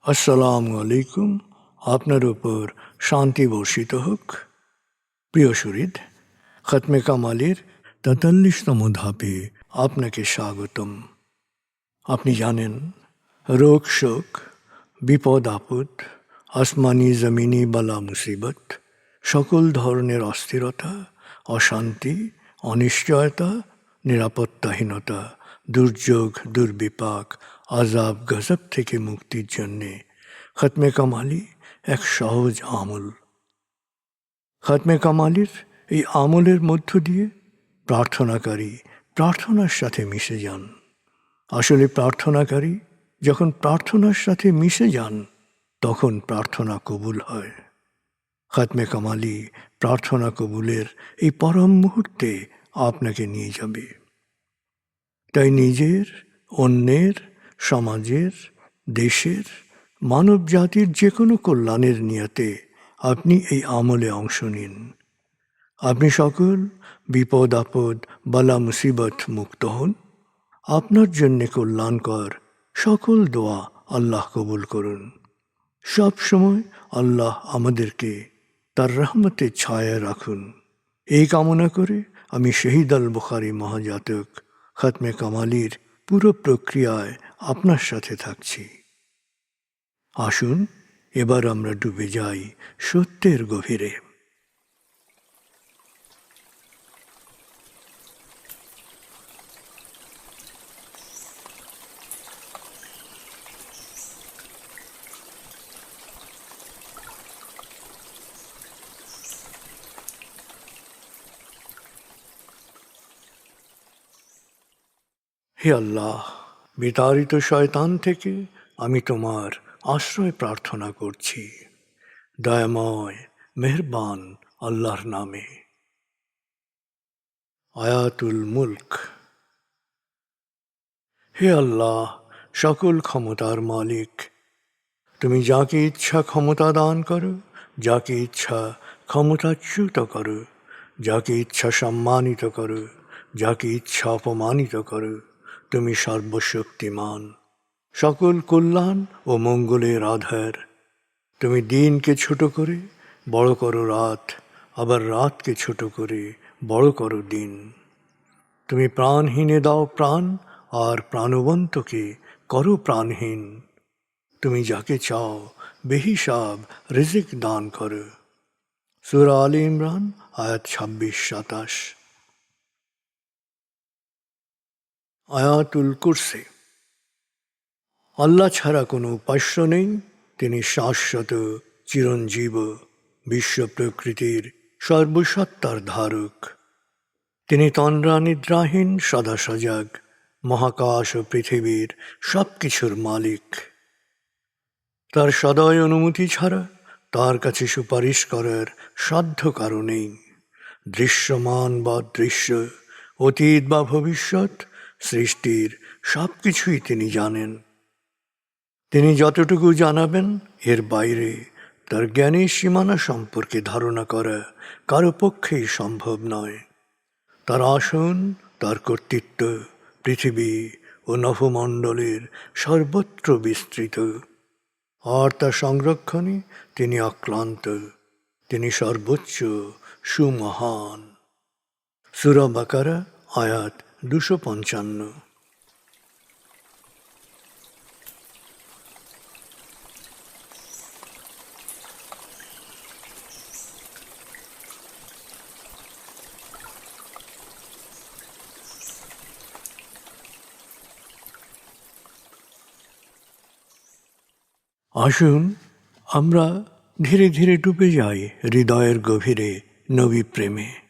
আসসালামু আলাইকুম। আপনার উপর শান্তি বর্ষিত হোক। প্রিয় শরীদ, খতমে কামালের ৪৩তম ধাপে আপনাকে স্বাগতম। আপনি জানেন, রোগ শোক, বিপদ আপদ, আসমানি জমিনি বালা মুসিবত, সকল ধরনের অস্থিরতা, অশান্তি, অনিশ্চয়তা, নিরাপত্তাহীনতা, দুর্যোগ, দুর্বিপাক, আজাব গজব থেকে মুক্তির জন্যে খতমে কামালি এক সহজ আমল। খতমে কামালির এই আমলের মধ্য দিয়ে প্রার্থনাকারী প্রার্থনার সাথে মিশে যান। আসলে প্রার্থনাকারী যখন প্রার্থনার সাথে মিশে যান, তখন প্রার্থনা কবুল হয়। খতমে কামালি প্রার্থনা কবুলের এই পরম মুহূর্তে আপনাকে নিয়ে যাবে। তাই নিজের, অন্যের, সমাজের, দেশের, মানব জাতির যে কোনো কল্যাণের নিয়তে আপনি এই আমলে অংশ নিন। আপনি সকল বিপদ আপদ, বালা মুসিবত মুক্ত হন। আপনার জন্যে কল্যাণকর সকল দোয়া আল্লাহ কবুল করুন। সব সময় আল্লাহ আমাদেরকে তার রহমতের ছায়ায় রাখুন। এই কামনা করে আমি শহীদ আল বুখারী মহাজাতক খতমে কামালির পুরো প্রক্রিয়ায় আপনার সাথে থাকছি। আসুন এবার আমরা ডুবে যাই সত্যের গভীরে। হে আল্লাহ, বিতাড়িত শয়তান থেকে আমি তোমার আশ্রয় প্রার্থনা করছি। দয়াময় মেহেরবান আল্লাহর নামে। আয়াতুল মুলক। হে আল্লাহ, সকল ক্ষমতার মালিক, তুমি যাকে ইচ্ছা ক্ষমতা দান করো, যাকে ইচ্ছা ক্ষমতাচ্যুত করো, যাকে ইচ্ছা সম্মানিত করো, যাকে ইচ্ছা অপমানিত করো। তুমি সর্বশক্তিমান, সকল কল্যাণ ও মঙ্গলের আধার। তুমি দিনকে ছোট করে বড় করো রাত, আবার রাতকে ছোট করে বড় করো দিন। তুমি প্রাণহীনে দাও প্রাণ, আর প্রাণবন্তকে করো প্রাণহীন। তুমি যাকে চাও বেহিসাব রিজিক দান করো। সূরা আলে ইমরান আয়াত ২৬-২৭। আয়াতুল কুরসি। আল্লাহ ছাড়া কোনো উপাস্য নেই। তিনি শাশ্বত, চিরঞ্জীব, বিশ্ব প্রকৃতির সর্বসত্তার ধারক। তিনি তন্দ্রা নিদ্রাহীন, সদা সজাগ, মহাকাশ ও পৃথিবীর সব কিছুর মালিক। তার সদয় অনুমতি ছাড়া তার কাছে সুপারিশ করার সাধ্য কারো নেই। দৃশ্যমান বা দৃশ্য, অতীত বা ভবিষ্যৎ, সৃষ্টির সব কিছুই তিনি জানেন। তিনি যতটুকু জানাবেন, এর বাইরে তার জ্ঞানের সীমানা সম্পর্কে ধারণা করা কারো পক্ষেই সম্ভব নয়। তার আসন, তার কর্তৃত্ব পৃথিবী ও নভমণ্ডলের সর্বত্র বিস্তৃত, আর তার সংরক্ষণে তিনি অক্লান্ত। তিনি সর্বোচ্চ, সুমহান। সূরা বাকারা আয়াত ২৫৫। আসুন আমরা ধীরে ধীরে ডুবে যাই হৃদয়ের গভীরে নবী প্রেমে।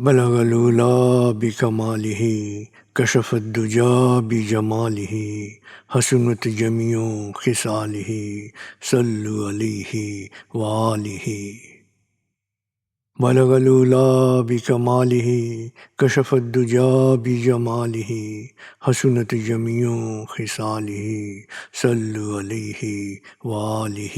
বলগল উলা বিকমালিহি, কশফত দুজা বিজমালিহি, হসনত জমিও খিসালিহি, সল্লু আলাইহি ওয়ালিহি। بلغ العلا بكماله كشف الدجى بجماله حسنت جميع خصاله صلوا عليه وآله।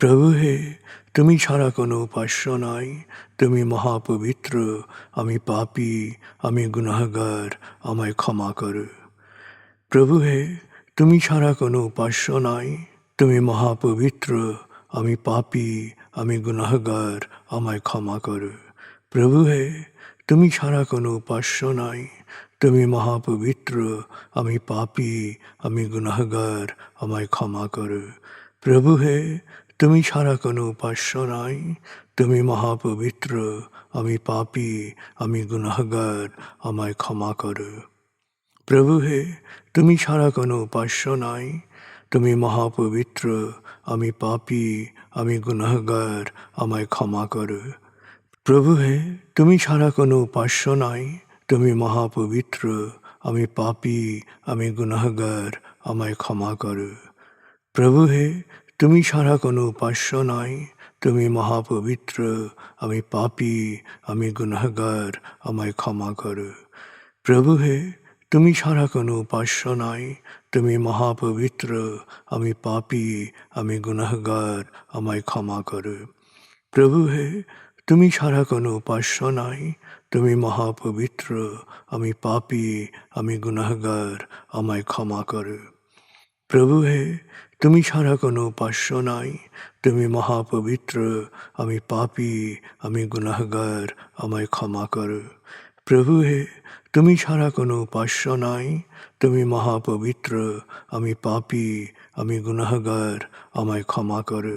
প্রভু হে, তুমি ছাড়া কোনো উপাস্য নাই, তুমি মহাপবিত্র, আমি পাপী, আমি গুনাহগার, আমায় ক্ষমা করো। প্রভু হে, তুমি ছাড়া কোনো উপাস্য নাই, তুমি মহাপবিত্র, আমি পাপী, আমি গুনাহগার, আমায় ক্ষমা করো। প্রভু হে, তুমি ছাড়া কোনো উপাস্য নাই, তুমি মহাপবিত্র, আমি পাপী, আমি গুনাহগার, আমায় ক্ষমা করো। প্রভু হে, তুমি ছাড়া কোনো উপাস্য নাই, তুমি মহাপবিত্র, আমি পাপী, আমি গুনাহগার, আমায় ক্ষমা করো। প্রভু হে, তুমি ছাড়া কোনো উপাস্য নাই, তুমি মহাপবিত্র, আমি পাপী, আমি গুনাহগার, আমায় ক্ষমা করো। প্রভু হে, তুমি ছাড়া কোনো উপাস্য নাই, তুমি মহাপবিত্র, আমি পাপী, আমি গুনাহগার, আমায় ক্ষমা করো। প্রভু হে, তুমি ছাড়া কোনো উপাস্য নাই, তুমি মহাপবিত্র, আমি পাপী, আমি গুনাহগার, আমায় ক্ষমা করো। প্রভু হে, তুমি ছাড়া কোনো উপাস্য নাই, তুমি মহাপবিত্র, আমি পাপী, আমি গুনাহগার, আমায় ক্ষমা করো। প্রভু হে, তুমি ছাড়া কোনো উপাস্য নাই, তুমি মহাপবিত্র, আমি পাপী, আমি গুনাহগার, আমায় ক্ষমা করো। প্রভু হে, তুমি ছাড়া কোনো উপাস্য নাই, তুমি মহাপবিত্র, আমি পাপী, আমি গুনাহগার, আমায় ক্ষমা করো। প্রভু হে, তুমি ছাড়া কোনো উপাস্য নাই, তুমি মহাপবিত্র, আমি পাপী, আমি গুনাহগার, আমায় ক্ষমা করো।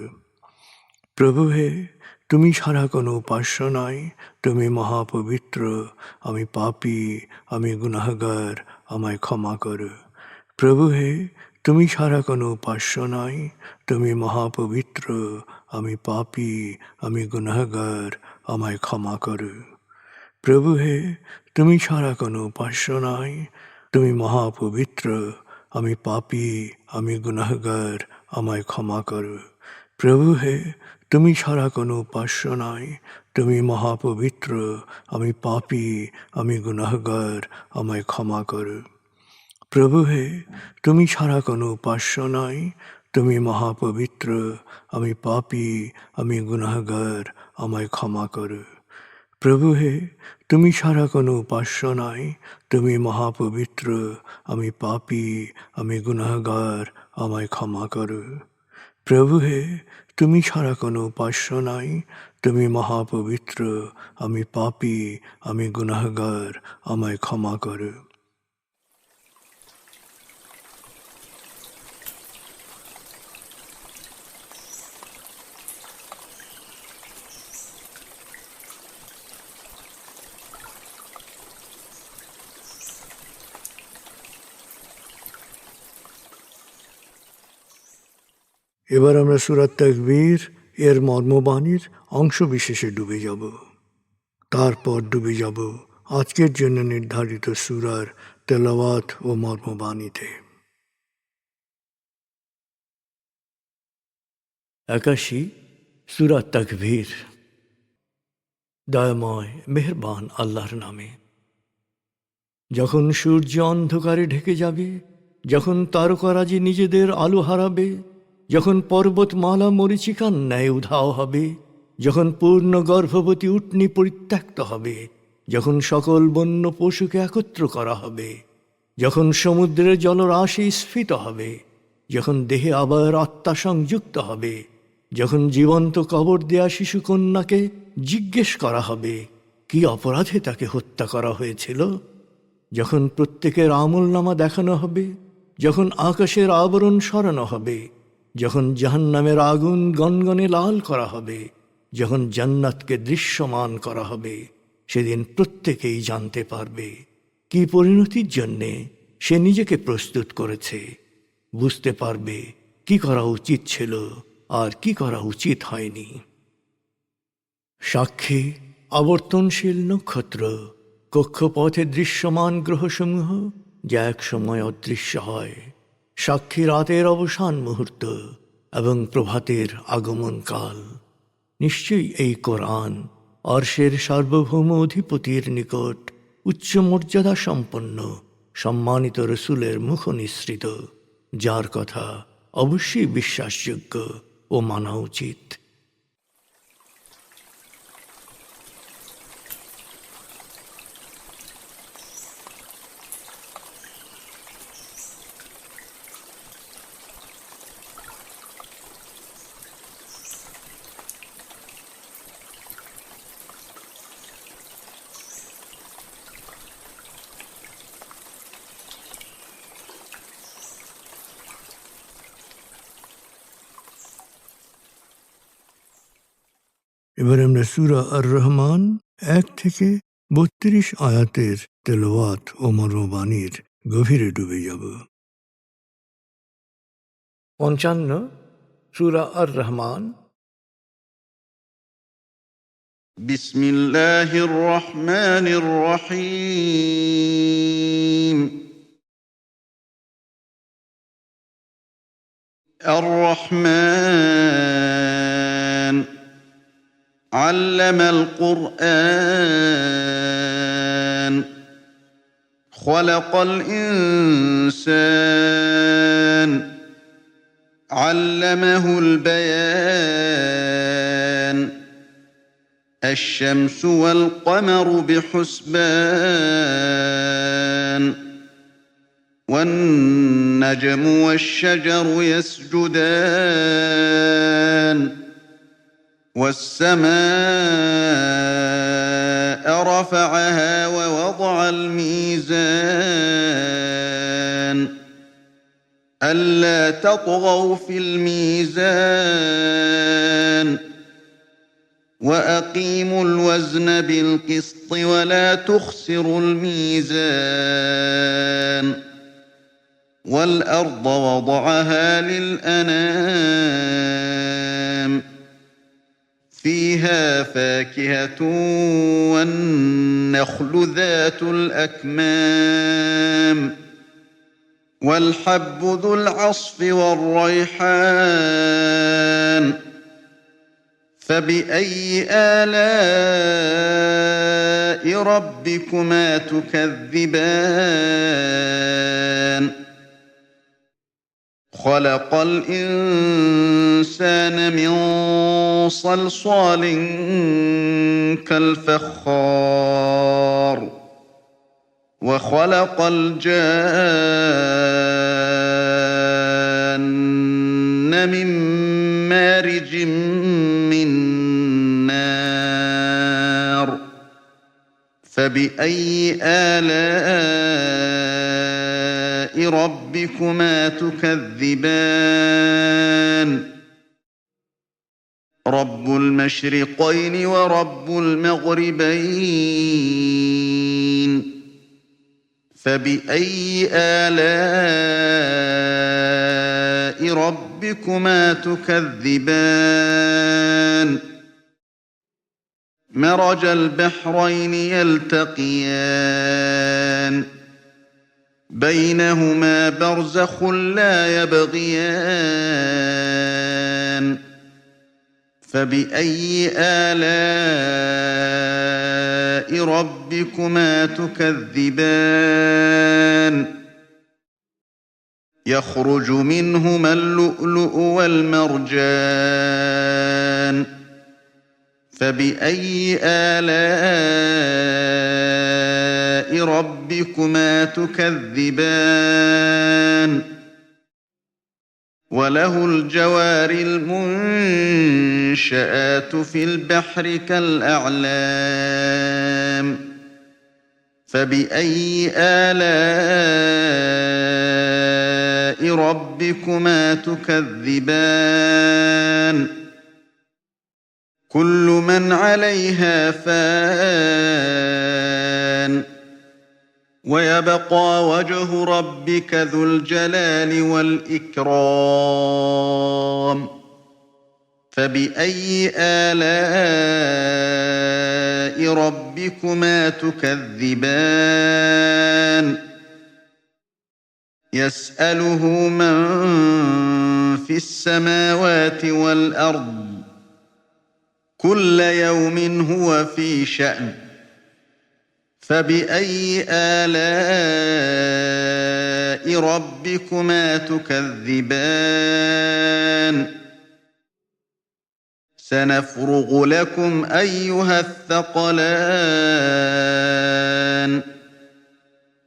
প্রভু হে, তুমি ছাড়া কোনো উপাস্য নাই, তুমি মহাপবিত্র, আমি পাপী, আমি গুনাহগার, আমায় ক্ষমা করো। প্রভু হে, তুমি ছাড়া কোনো উপাস্য নাই, তুমি মহাপবিত্র, আমি পাপী, আমি গুনাহগার, আমায় ক্ষমা করো। প্রভু হে, তুমি ছাড়া কোনো উপাস্য নাই, তুমি মহাপবিত্র, আমি পাপী, আমি গুনাহগার, আমায় ক্ষমা করো। প্রভু হে, তুমি ছাড়া কোনো উপাস্য নাই, তুমি মহাপবিত্র, আমি পাপী, আমি গুনাহগার, আমায় ক্ষমা করো। প্রভু হে, তুমি ছাড়া কোনো উপাস্য নাই, তুমি মহাপবিত্র, আমি পাপী, আমি গুনাহগার, আমায় ক্ষমা করো। প্রভু হে, তুমি ছাড়া কোনো উপাস্য নাই, তুমি মহাপবিত্র, আমি পাপী, আমি গুনাহগার, আমায় ক্ষমা করো। প্রভু হে, তুমি ছাড়া কোনো উপাস্য নাই, তুমি মহাপবিত্র, আমি পাপী, আমি গুনাহগার, আমায় ক্ষমা করো। এবার আমরা সূরা তাকবীর এর মর্মবাণীর অংশ বিশেষে ডুবে যাব। তারপর ডুবে যাব আজকের জন্য নির্ধারিত সূরার তেলাওয়াত ও মর্মবাণীতে। 81 সূরা তাকবীর। দয়াময় মেহেরবান আল্লাহর নামে। যখন সূর্য অন্ধকারে ঢেকে যাবে, যখন তারকারাজি নিজেদের আলো হারাবে, যখন পর্বতমালা মরীচিকার ন্যায় উধাও হবে, যখন পূর্ণ গর্ভবতী উটনী পরিত্যক্ত হবে, যখন সকল বন্য পশুকে একত্র করা হবে, যখন সমুদ্রের জলরাশি স্ফীত হবে, যখন দেহে আবার আত্মা সংযুক্ত হবে, যখন জীবন্ত কবর দেয়া শিশুকন্যাকে জিজ্ঞেস করা হবে কি অপরাধে তাকে হত্যা করা হয়েছিল, যখন প্রত্যেকের আমলনামা দেখানো হবে, যখন আকাশের আবরণ সরানো হবে, যখন জাহান্নামের আগুন গনগনে লাল করা হবে, যখন জান্নাতকে দৃশ্যমান করা হবে, সেদিন প্রত্যেকেই জানতে পারবে কি পরিণতির জন্যে সে নিজেকে প্রস্তুত করেছে, বুঝতে পারবে কি করা উচিত ছিল আর কি করা উচিত হয়নি। সাক্ষী আবর্তনশীল নক্ষত্র, কক্ষপথে দৃশ্যমান গ্রহসমূহ যা এক সময় অদৃশ্য হয়, সাক্ষী রাতের অবসান মুহূর্ত এবং প্রভাতের আগমন কাল। নিশ্চয়ই এই কোরআন আরশের সার্বভৌম অধিপতির নিকট উচ্চ মর্যাদা সম্পন্ন সম্মানিত রসুলের মুখ নিঃসৃত, যার কথা অবশ্যই বিশ্বাসযোগ্য ও মানা উচিত। এবার আমরা সূরা আর রহমান 1 থেকে 32 আয়াতের তেলাওয়াত ও মর্মবাণীর গভীরে ডুবে যাব। 55 সূরা আর রহমান। বিসমিল্লাহির রহমানির রহিম। আর রহমান আল্লামাল কুরআন খালাকাল ইনসান আল্লামাহুল বায়ান الشمس والقمر بحسبان والنجم والشجر يسجدان والسماء رفعها ووضع الميزان ألا تطغوا في الميزان وأقيموا الوزن بالقسط ولا تخسروا الميزان والأرض وضعها للأنام فيها فاكهة والنخل ذات الأكمام والحب ذو العصف والريحان فبأي آلاء ربكما تكذبان خلق الإنسان من صلصال كالفخار وخلق الجان من مارج من نار فبأي آلاء ربكما تكذبان رب المشرقين ورب المغربين فبأي آلاء ربكما تكذبان مرج البحرين يلتقيان بينهما برزخ لا يبغيان فبأي آلاء ربكما تكذبان يخرج منهما اللؤلؤ والمرجان فبأي آلاء ربكما تكذبان وله الجوار المنشآت في البحر كالأعلام فبأي آلاء ربكما تكذبان كل من عليها فان ويبقى وجه ربك ذو الجلال والإكرام فبأي آلاء ربكما تكذبان يسأله من في السماوات والأرض كل يوم هو في شأن فبأي آلاء ربكما تكذبان سنفرغ لكم أيها الثقلان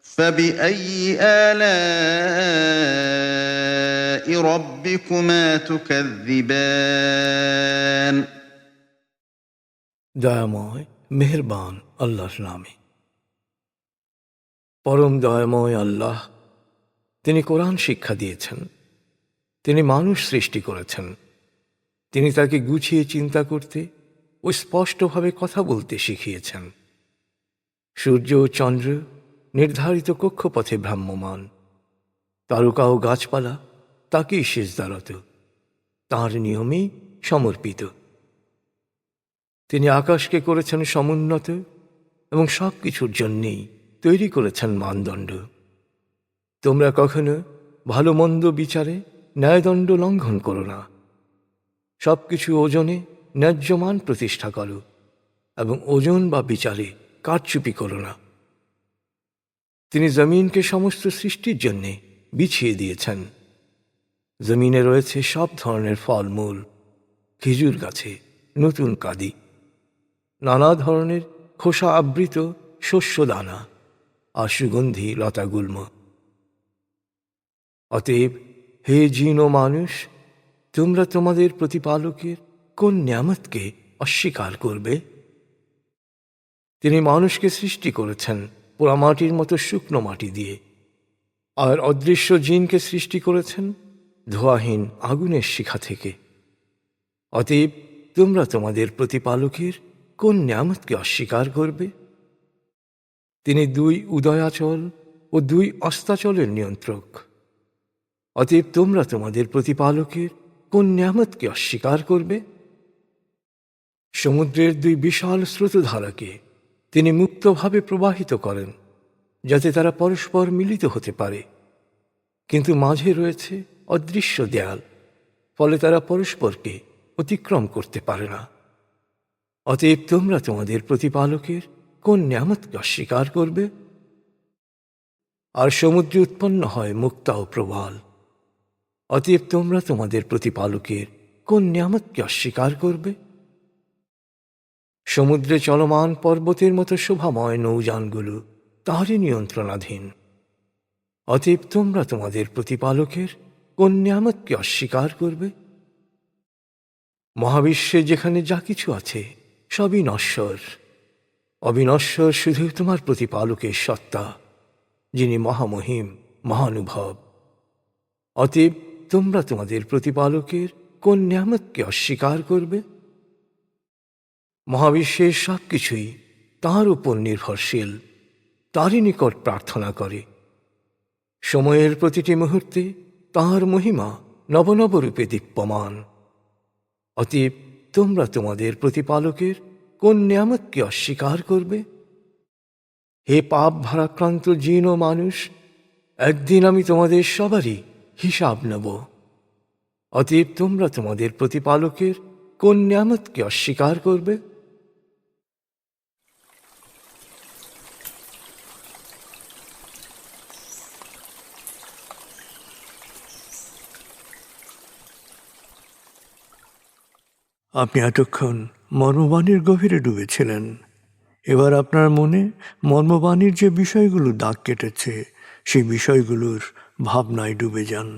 فبأي آلاء ربكما تكذبان দয়াময় মেহেরবান আল্লাহর নামে। পরম দয়াময় আল্লাহ, তিনি কোরআন শিক্ষা দিয়েছেন, তিনি মানুষ সৃষ্টি করেছেন, তিনি তাকে গুছিয়ে চিন্তা করতে ও স্পষ্টভাবে কথা বলতে শিখিয়েছেন। সূর্য ও চন্দ্র নির্ধারিত কক্ষপথে ভ্রাম্যমান, তারকা ও গাছপালা তাকেই সিজদারত, তাঁর নিয়মেই সমর্পিত। তিনি আকাশকে করেছেন সমুন্নত এবং সব কিছুর জন্যেই তৈরি করেছেন মানদণ্ড। তোমরা কখনো ভালো মন্দ বিচারে ন্যায়দণ্ড লঙ্ঘন করো না, সব কিছু ওজনে ন্যায্য মান প্রতিষ্ঠা করো এবং ওজন বা বিচারে কারচুপি করো না। তিনি জমিনকে সমস্ত সৃষ্টির জন্যে বিছিয়ে দিয়েছেন। জমিনে রয়েছে সব ধরনের ফলমূল, খেজুর গাছে নতুন কাদি, নানা ধরনের খোসা আবৃত শস্য দানা আর সুগন্ধি লতাগুল্ম। অতএব হে জিন ও মানুষ, তোমরা তোমাদের প্রতিপালকের কোন নিয়ামতকে অস্বীকার করবে? তিনি মানুষকে সৃষ্টি করেছেন পোড়ামাটির মতো শুকনো মাটি দিয়ে, আর অদৃশ্য জিনকে সৃষ্টি করেছেন ধোঁয়াহীন আগুনের শিখা থেকে। অতএব তোমরা তোমাদের প্রতিপালকের কোন নিয়ামতকে অস্বীকার করবে? তিনি 2 উদয়াচল ও 2 অস্তাচলের নিয়ন্ত্রক। অতএব তোমরা তোমাদের প্রতিপালকের কোন নিয়ামতকে অস্বীকার করবে? সমুদ্রের 2 বিশাল স্রোতধারাকে তিনি মুক্তভাবে প্রবাহিত করেন, যাতে তারা পরস্পর মিলিত হতে পারে, কিন্তু মাঝে রয়েছে অদৃশ্য দেয়াল, ফলে তারা পরস্পরকে অতিক্রম করতে পারে না। অতএব তোমরা তোমাদের প্রতিপালকের কোন নিয়ামতকে অস্বীকার করবে? আর সমুদ্রে উৎপন্ন হয় মুক্তা ও প্রবাল। অতএব তোমরা তোমাদের প্রতিপালকের কোন নিয়ামতকে অস্বীকার করবে? সমুদ্রে চলমান পর্বতের মতো শোভাময় নৌযানগুলো তাঁরই নিয়ন্ত্রণাধীন। অতএব তোমরা তোমাদের প্রতিপালকের কোন নিয়ামতকে অস্বীকার করবে? মহাবিশ্বে যেখানে যা কিছু আছে সবই নশ্বর, অবিনশ্বর শুধু তোমার প্রতিপালকের সত্তা, যিনি মহামহিম মহানুভব। অতএব তোমরা তোমাদের প্রতিপালকের কোন নিয়ামতকে অস্বীকার করবে? মহাবিশ্বের সব কিছুই তাঁর উপর নির্ভরশীল, তাঁরই নিকট প্রার্থনা করে। সময়ের প্রতিটি মুহূর্তে তাঁর মহিমা নবনব রূপে দীপ্যমান। অতএব তোমরা তোমাদের প্রতিপালকের কোন নিয়ামতকে অস্বীকার করবে? হে পাপ ভারাক্রান্ত জিন ও মানুষ, একদিন আমি তোমাদের সবারই হিসাব নেব। অতএব তোমরা তোমাদের প্রতিপালকের কোন নিয়ামতকে অস্বীকার করবে? আপনি এতক্ষণ মর্মবাণীর গভীরে ডুবেছিলেন। এবার আপনার মনে মর্মবাণীর যে বিষয়গুলো দাগ কেটেছে সেই বিষয়গুলোর ভাবনায় ডুবে যান।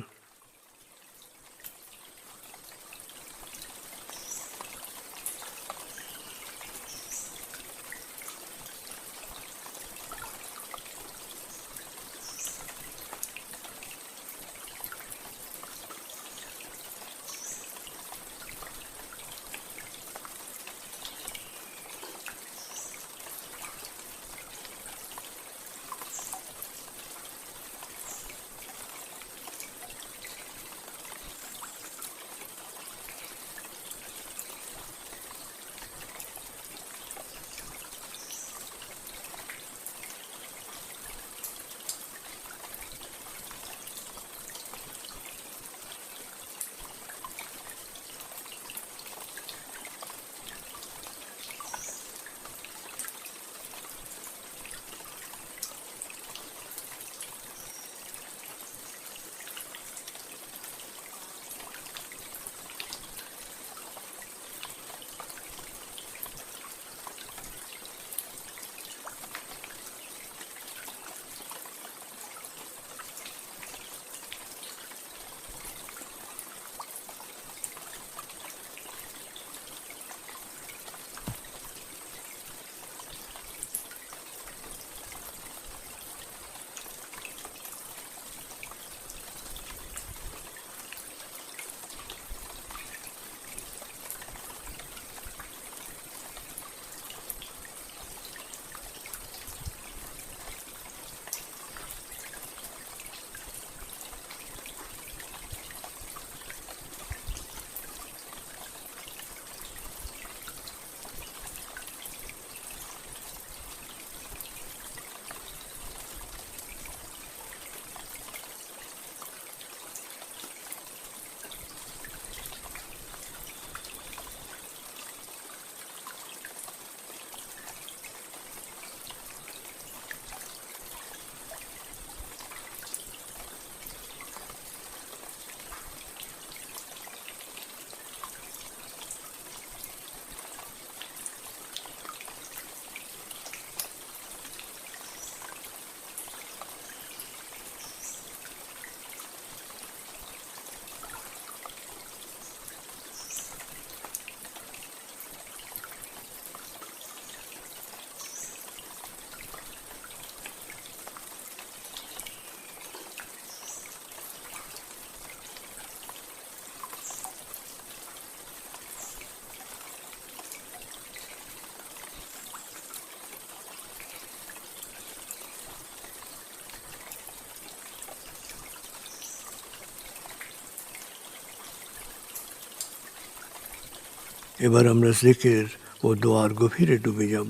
এবার আমরা জিকির ও দোয়ার গভীরে ডুবে যাব।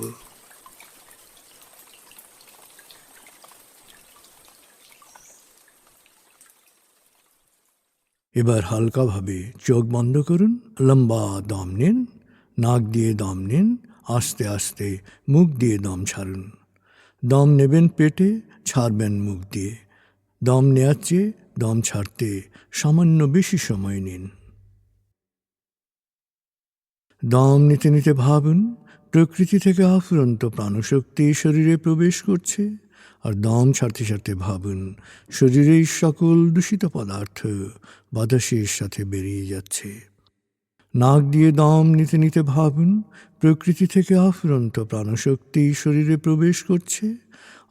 এবার হালকাভাবে চোখ বন্ধ করুন, লম্বা দম নিন, নাক দিয়ে দম নিন, আস্তে আস্তে মুখ দিয়ে দম ছাড়ুন। দম নেবেন পেটে, ছাড়বেন মুখ দিয়ে। দম নেওয়ার চেয়ে দম ছাড়তে সামান্য বেশি সময় নিন। দম নিতে নিতে ভাবুন প্রকৃতি থেকে আফুরন্ত প্রাণশক্তি শরীরে প্রবেশ করছে, আর দম ছাড়তে ছাড়তে ভাবুন শরীরের সকল দূষিত পদার্থ বাতাসের সাথে বেরিয়ে যাচ্ছে। নাক দিয়ে দম নিতে নিতে ভাবুন প্রকৃতি থেকে আফুরন্ত প্রাণশক্তি শরীরে প্রবেশ করছে,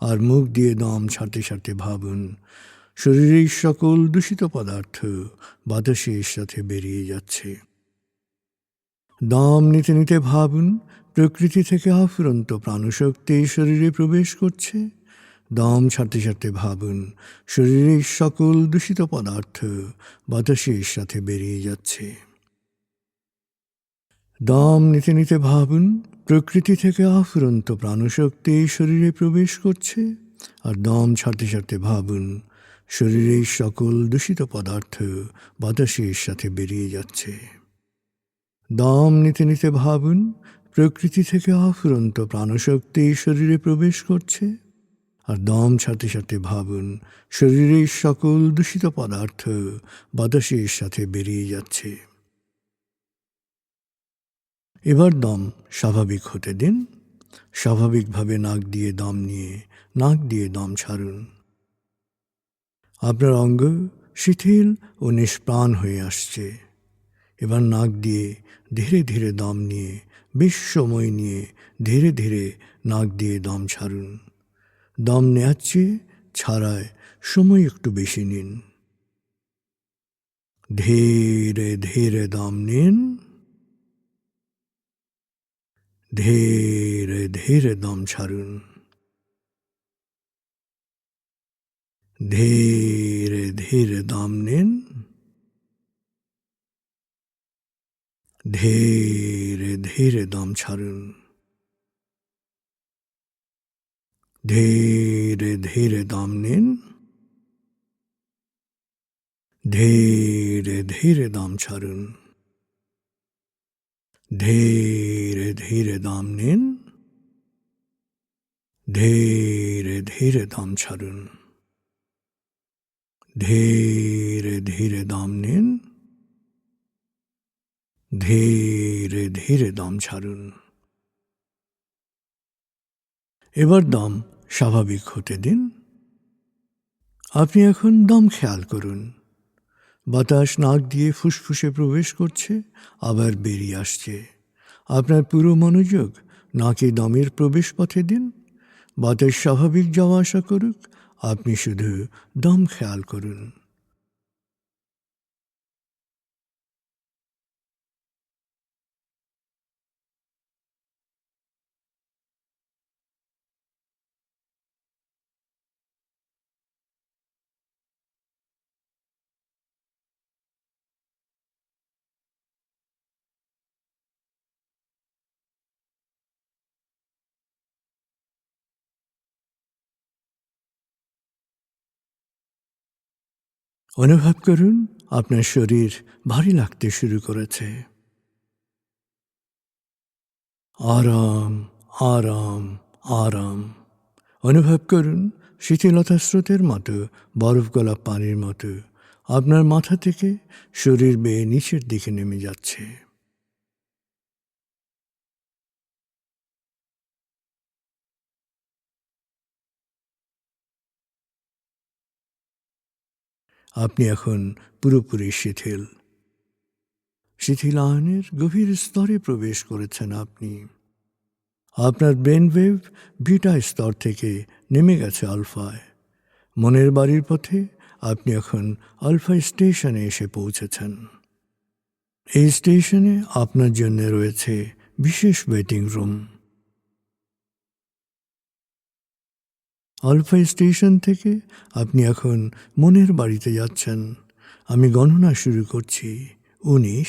আর মুখ দিয়ে দম ছাড়তে ছাড়তে ভাবুন শরীরের সকল দূষিত পদার্থ বাতাসের সাথে বেরিয়ে যাচ্ছে। দম নিতে নিতে ভাবুন প্রকৃতি থেকে আফুরন্ত প্রাণশক্তি শরীরে প্রবেশ করছে। দম ছাড়তে ছাড়তে ভাবুন শরীরের সকল দূষিত পদার্থ বাতাসের সাথে বেরিয়ে যাচ্ছে। দম নিতে নিতে ভাবুন প্রকৃতি থেকে আফুরন্ত প্রাণশক্তি শরীরে প্রবেশ করছে, আর দম ছাড়তে ছাড়তে ভাবুন শরীরের সকল দূষিত পদার্থ বাতাসের সাথে বেরিয়ে যাচ্ছে। দম নিতে নিতে ভাবুন প্রকৃতি থেকে আফুরন্ত প্রাণশক্তি শরীরে প্রবেশ করছে, আর দম ছাড়তে ছাড়তে ভাবুন শরীরের সকল দূষিত পদার্থ বাতাসের সাথে বেরিয়ে যাচ্ছে। এবার দম স্বাভাবিক হতে দিন। স্বাভাবিকভাবে নাক দিয়ে দম নিয়ে নাক দিয়ে দম ছাড়ুন। আপনার অঙ্গ শিথিল ও নিষ্প্রাণ হয়ে আসছে। এবার নাক দিয়ে ধীরে ধীরে দম নিয়ে বেশ সময় নিয়ে ধীরে ধীরে নাক দিয়ে দম ছাড়ুন। দম নেওয়ার চেয়ে ছাড়ায় সময় একটু বেশি নিন। ধীরে ধীরে দম নিন, ধীরে ধীরে দম ছাড়ুন। ধীরে ধীরে দম নিন, ধীরে ধীরে দম ছাড়ুন। ধীরে ধীরে দম নিন, ধীরে ধীরে দম ছাড়ুন। ধীরে ধীরে দম নিন, ধীরে ধীরে দম ছাড়ুন। ধীরে ধীরে দম নিন, ধীরে ধীরে দম ছাড়ুন। এবার দম স্বাভাবিক হতে দিন। আপনি এখন দম খেয়াল করুন। বাতাস নাক দিয়ে ফুসফুসে প্রবেশ করছে, আবার বেরিয়ে আসছে। আপনার পুরো মনোযোগ নাকে দমের প্রবেশ পথে দিন। বাতাস স্বাভাবিক যাওয়া আসা করুক, আপনি শুধু দম খেয়াল করুন। অনুভব করুন আপনার শরীর ভারী লাগতে শুরু করেছে। আরাম, আরাম, আরাম। অনুভব করুন শিথিলতা স্রোতের মতো, বরফ গলা পানির মতো আপনার মাথা থেকে শরীর বেয়ে নিচের দিকে নেমে যাচ্ছে। আপনি এখন পুরোপুরি শিথিল। শিথিলায়নের গভীর স্তরে প্রবেশ করেছেন আপনি। আপনার ব্রেন ওয়েভ বিটা স্তর থেকে নেমে গেছে আলফায়। মনের বাড়ির পথে আপনি এখন আলফা স্টেশনে এসে পৌঁছেছেন। এই স্টেশনে আপনার জন্য রয়েছে বিশেষ ওয়েটিং রুম। আলফা স্টেশন থেকে আপনি এখন মনের বাড়িতে যাচ্ছেন। আমি গণনা শুরু করছি। 19,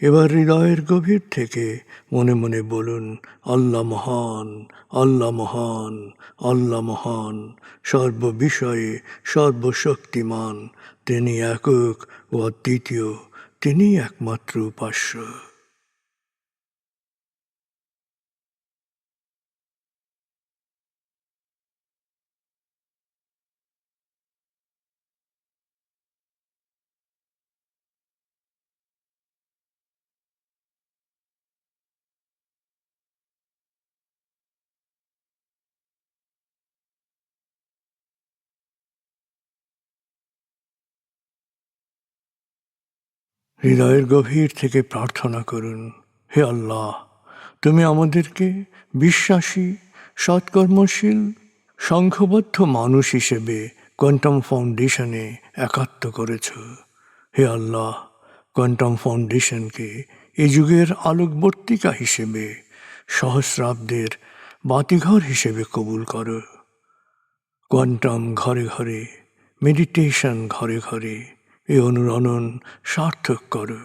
এবার হৃদয়ের গভীর থেকে মনে মনে বলুন, আল্লাহ মহান, আল্লাহ মহান, আল্লাহ মহান, সর্ববিষয়ে সর্বশক্তিমান, তিনি একক ও অদ্বিতীয়, তিনি একমাত্র উপাস্য। হৃদয়ের গভীর থেকে প্রার্থনা করুন, হে আল্লাহ, তুমি আমাদেরকে বিশ্বাসী, সৎকর্মশীল, সংঘবদ্ধ মানুষ হিসেবে কোয়ান্টাম ফাউন্ডেশনে একাত্ম করেছ। হে আল্লাহ, কোয়ান্টাম ফাউন্ডেশনকে এ যুগের আলোকবর্তিকা হিসেবে, সহস্রাব্দের বাতিঘর হিসেবে কবুল করো। কোয়ান্টাম ঘরে ঘরে, মেডিটেশন ঘরে ঘরে, এ অনুরণন সার্থক করো।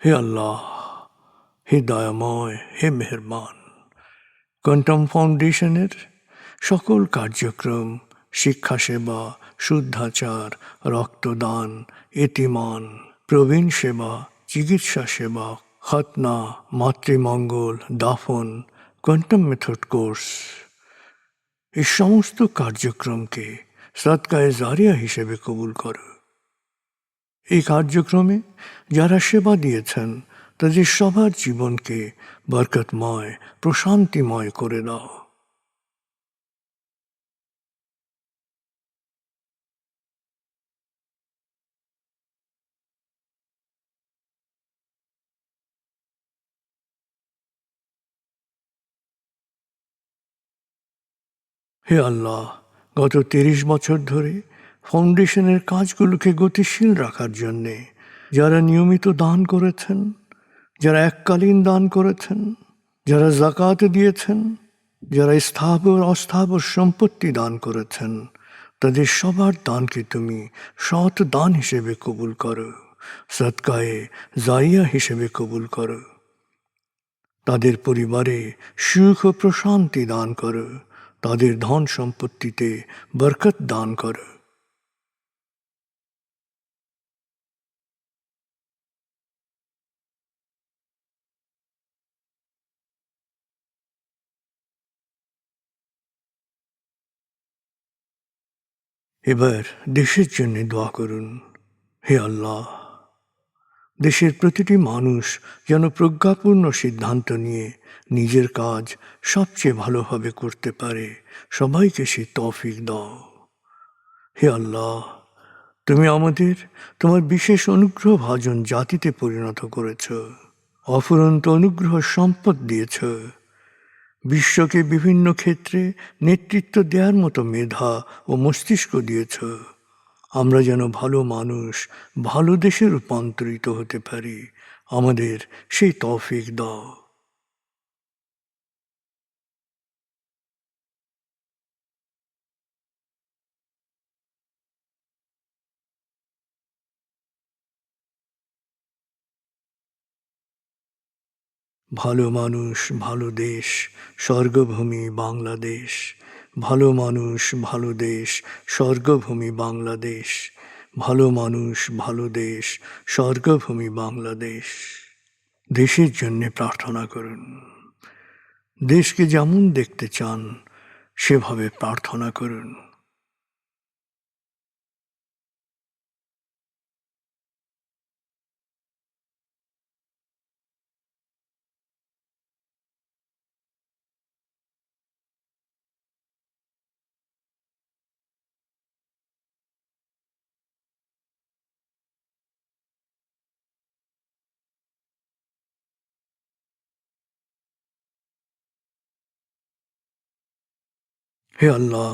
হে আল্লাহ, হে দয়াময়, হে মেহেরবান, কোয়ান্টাম ফাউন্ডেশনের সকল কার্যক্রম, শিক্ষা সেবা, শুদ্ধাচার, রক্তদান, এতিমান, প্রবীণ সেবা, চিকিৎসা সেবা, খতনা, মাতৃমঙ্গল, দাফন, কোয়ান্টাম মেথড কোর্স, এই সমস্ত কার্যক্রমকে সদকায়ে জারিয়া হিসেবে কবুল করো। এই কার্যক্রমে যারা সেবা দিয়েছেন তাদের সবার জীবনকে বরকতময়, প্রশান্তিময় করে দাও। হে আল্লাহ, গত ৩০ বছর ধরে ফাউন্ডেশনের কাজগুলোকে গতিশীল রাখার জন্যে যারা নিয়মিত দান করেছেন, যারা এককালীন দান করেছেন, যারা জাকাত দিয়েছেন, যারা স্থাবর অস্থাবর সম্পত্তি দান করেছেন, তাদের সবার দানকে তুমি সৎ দান হিসেবে কবুল করো, সদকায়ে জারিয়া হিসেবে কবুল করো। তাদের পরিবারে সুখ ও প্রশান্তি দান করো, তাদের ধন সম্পত্তিতে বরকত দান করো। এবার দেশের জন্য দোয়া করুন, হে আল্লাহ, দেশের প্রতিটি মানুষ যেন প্রজ্ঞাপূর্ণ সিদ্ধান্ত নিয়ে নিজের কাজ সবচেয়ে ভালোভাবে করতে পারে, সবাইকে সে তৌফিক দাও। হে আল্লাহ, তুমি আমাদের তোমার বিশেষ অনুগ্রহ ভাজন জাতিতে পরিণত করেছ, অফুরন্ত অনুগ্রহ সম্পদ দিয়েছ, বিশ্বকে বিভিন্ন ক্ষেত্রে নেতৃত্ব দেওয়ার মতো মেধা ও মস্তিষ্ক দিয়েছ। আমরা যেন ভালো মানুষ, ভালো দেশে রূপান্তরিত হতে পারি, আমাদের সেই তৌফিক দাও। ভালো মানুষ, ভালো দেশ, স্বর্গভূমি বাংলাদেশ। ভালো মানুষ, ভালো দেশ, স্বর্গভূমি বাংলাদেশ। ভালো মানুষ, ভালো দেশ, স্বর্গভূমি বাংলাদেশ। দেশের জন্যে প্রার্থনা করুন। দেশকে যেমন দেখতে চান সেভাবে প্রার্থনা করুন। হে আল্লাহ,